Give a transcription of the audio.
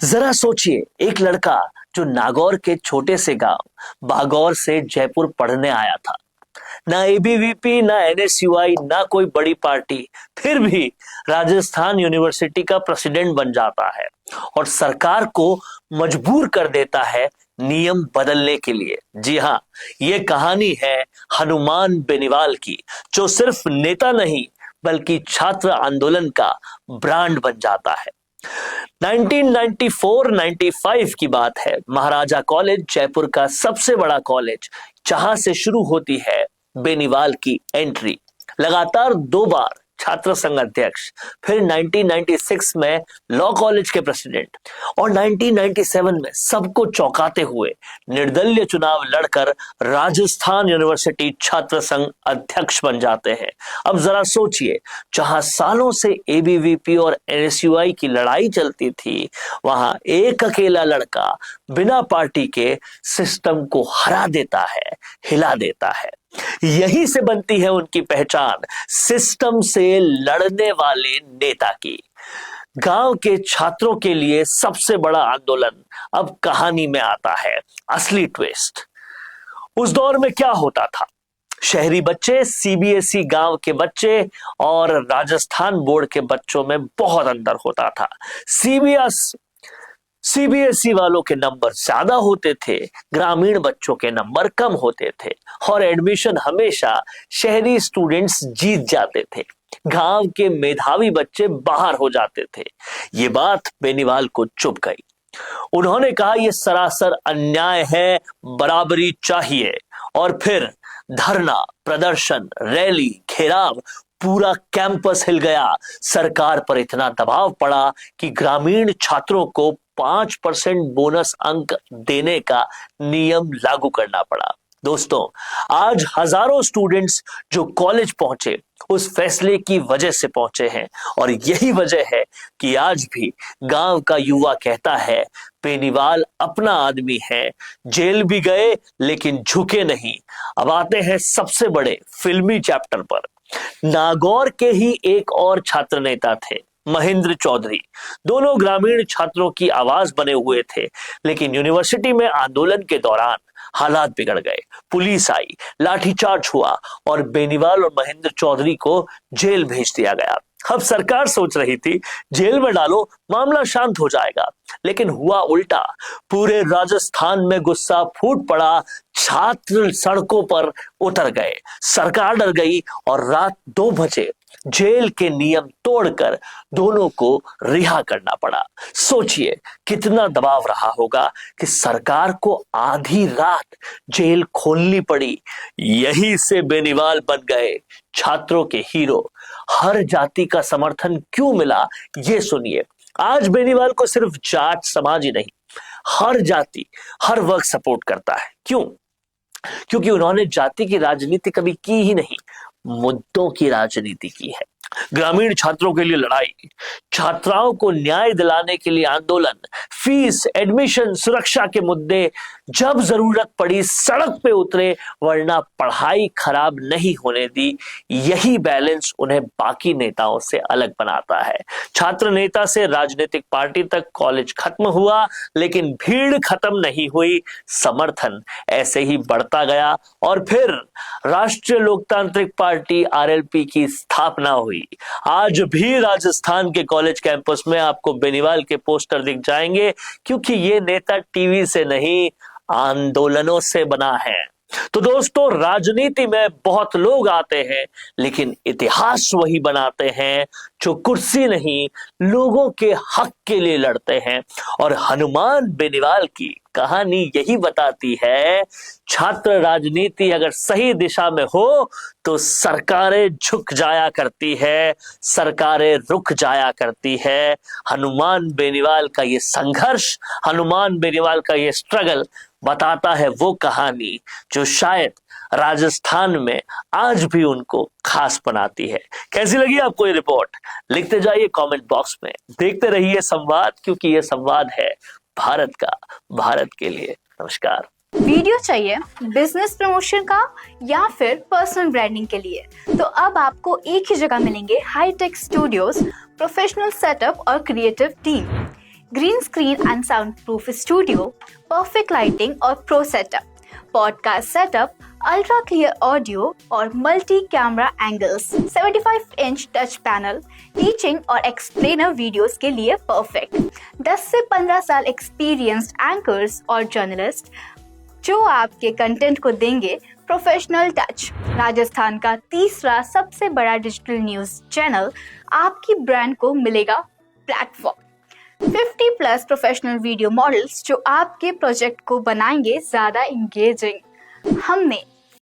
जरा सोचिए, एक लड़का जो नागौर के छोटे से गांव बागौर से जयपुर पढ़ने आया था। ना एबीवीपी, ना एनएसयूआई, ना कोई बड़ी पार्टी, फिर भी राजस्थान यूनिवर्सिटी का प्रेसिडेंट बन जाता है और सरकार को मजबूर कर देता है नियम बदलने के लिए। जी हाँ, ये कहानी है हनुमान बेनीवाल की, जो सिर्फ नेता नहीं बल्कि छात्र आंदोलन का ब्रांड बन जाता है। 1994-95 की बात है। महाराजा कॉलेज, जयपुर का सबसे बड़ा कॉलेज, जहां से शुरू होती है बेनीवाल की एंट्री। लगातार 2 बार छात्र संघ अध्यक्ष, फिर 1996 में लॉ कॉलेज के प्रेसिडेंट और 1997 में सबको चौंकाते हुए निर्दलीय चुनाव लड़कर राजस्थान यूनिवर्सिटी छात्र संघ अध्यक्ष बन जाते हैं। अब जरा सोचिए, जहां सालों से एबीवीपी और एनएसयूआई की लड़ाई चलती थी, वहां एक अकेला लड़का बिना पार्टी के सिस्टम को हरा देता है, हिला देता है। यहीं से बनती है उनकी पहचान, सिस्टम से लड़ने वाले नेता की। गांव के छात्रों के लिए सबसे बड़ा आंदोलन अब कहानी में आता है, असली ट्विस्ट। उस दौर में क्या होता था? शहरी बच्चे, सीबीएसई गांव के बच्चे और राजस्थान बोर्ड के बच्चों में बहुत अंतर होता था। सीबीएसई वालों के नंबर ज्यादा होते थे, ग्रामीण बच्चों के नंबर कम होते थे और एडमिशन हमेशा शहरी स्टूडेंट्स जीत जाते थे। गांव के मेधावी बच्चे बाहर हो जाते थे। ये बात बेनीवाल को चुभ गई। उन्होंने कहा, यह सरासर अन्याय है, बराबरी चाहिए। और फिर धरना, प्रदर्शन, रैली, घेराव, पूरा कैंपस हिल गया। सरकार पर इतना दबाव पड़ा कि ग्रामीण छात्रों को 5% बोनस अंक देने का नियम लागू करना पड़ा। दोस्तों, आज हजारों स्टूडेंट्स जो कॉलेज पहुंचे उस फैसले की वजह से पहुंचे हैं और यही वजह है कि आज भी गांव का युवा कहता है, बेनीवाल अपना आदमी है। जेल भी गए लेकिन झुके नहीं। अब आते हैं सबसे बड़े फिल्मी चैप्टर पर। नागौर के ही एक और छात्र नेता थे, महेंद्र चौधरी। दोनों ग्रामीण छात्रों की आवाज बने हुए थे, लेकिन यूनिवर्सिटी में आंदोलन के दौरान हालात बिगड़ गए। पुलिस आई, लाठीचार्ज हुआ और बेनीवाल और महेंद्र चौधरी को जेल भेज दिया गया। अब सरकार सोच रही थी, जेल में डालो, मामला शांत हो जाएगा, लेकिन हुआ उल्टा। पूरे राजस्थान में गुस्सा फूट पड़ा, छात्र सड़कों पर उतर गए। सरकार डर गई और रात 2 बजे जेल के नियम तोड़कर दोनों को रिहा करना पड़ा। सोचिए कितना दबाव रहा होगा कि सरकार को आधी रात जेल खोलनी पड़ी। यहीं से बेनीवाल बन गए छात्रों के हीरो। हर जाति का समर्थन क्यों मिला, ये सुनिए। आज बेनीवाल को सिर्फ जाट समाज ही नहीं, हर जाति, हर वर्ग सपोर्ट करता है। क्यों? क्योंकि उन्होंने जाति की राजनीति कभी की ही नहीं, मुद्दों की राजनीति की है। ग्रामीण छात्रों के लिए लड़ाई, छात्राओं को न्याय दिलाने के लिए आंदोलन, फीस, एडमिशन, सुरक्षा के मुद्दे, जब जरूरत पड़ी सड़क पे उतरे, वरना पढ़ाई खराब नहीं होने दी। यही बैलेंस उन्हें बाकी नेताओं से अलग बनाता है। छात्र नेता से राजनीतिक पार्टी तक कॉलेज खत्म हुआ, लेकिन भीड़ खत्म नहीं हुई। समर्थन ऐसे ही बढ़ता गया और फिर राष्ट्रीय लोकतांत्रिक पार्टी आरएलपी की स्थापना हुई। आज भी राजस्थान के कॉलेज कैंपस में आपको बेनीवाल के पोस्टर दिख जाएंगे, क्योंकि ये नेता टीवी से नहीं, आंदोलनों से बना है। तो दोस्तों, राजनीति में बहुत लोग आते हैं, लेकिन इतिहास वही बनाते हैं जो कुर्सी नहीं, लोगों के हक के लिए लड़ते हैं। और हनुमान बेनीवाल की कहानी यही बताती है, छात्र राजनीति अगर सही दिशा में हो तो सरकारें झुक जाया करती है, सरकारें रुक जाया करती है। हनुमान बेनीवाल का ये संघर्ष, हनुमान बेनीवाल का ये स्ट्रगल बताता है वो कहानी जो शायद राजस्थान में आज भी उनको खास बनाती है। कैसी लगी आपको ये रिपोर्ट? लिखते जाइए कमेंट बॉक्स में। देखते रहिए संवाद, क्योंकि ये संवाद है भारत का, भारत के लिए। नमस्कार। वीडियो चाहिए बिजनेस प्रमोशन का या फिर पर्सनल ब्रांडिंग के लिए, तो अब आपको एक ही जगह मिलेंगे हाईटेक स्टूडियोज, प्रोफेशनल सेटअप और creative team. Green screen and soundproof studio, perfect lighting और pro setup, podcast setup, ultra clear audio और multi camera angles, 75 inch touch panel, teaching और एक्सप्लेनर वीडियोस के लिए परफेक्ट। 10 से 15 साल experienced anchors और journalist जो आपके कंटेंट को देंगे प्रोफेशनल टच। राजस्थान का तीसरा सबसे बड़ा डिजिटल न्यूज चैनल आपकी ब्रांड को मिलेगा प्लेटफॉर्म। 50+ प्रोफेशनल वीडियो मॉडल्स जो आपके प्रोजेक्ट को बनाएंगे ज्यादा इंगेजिंग। हमने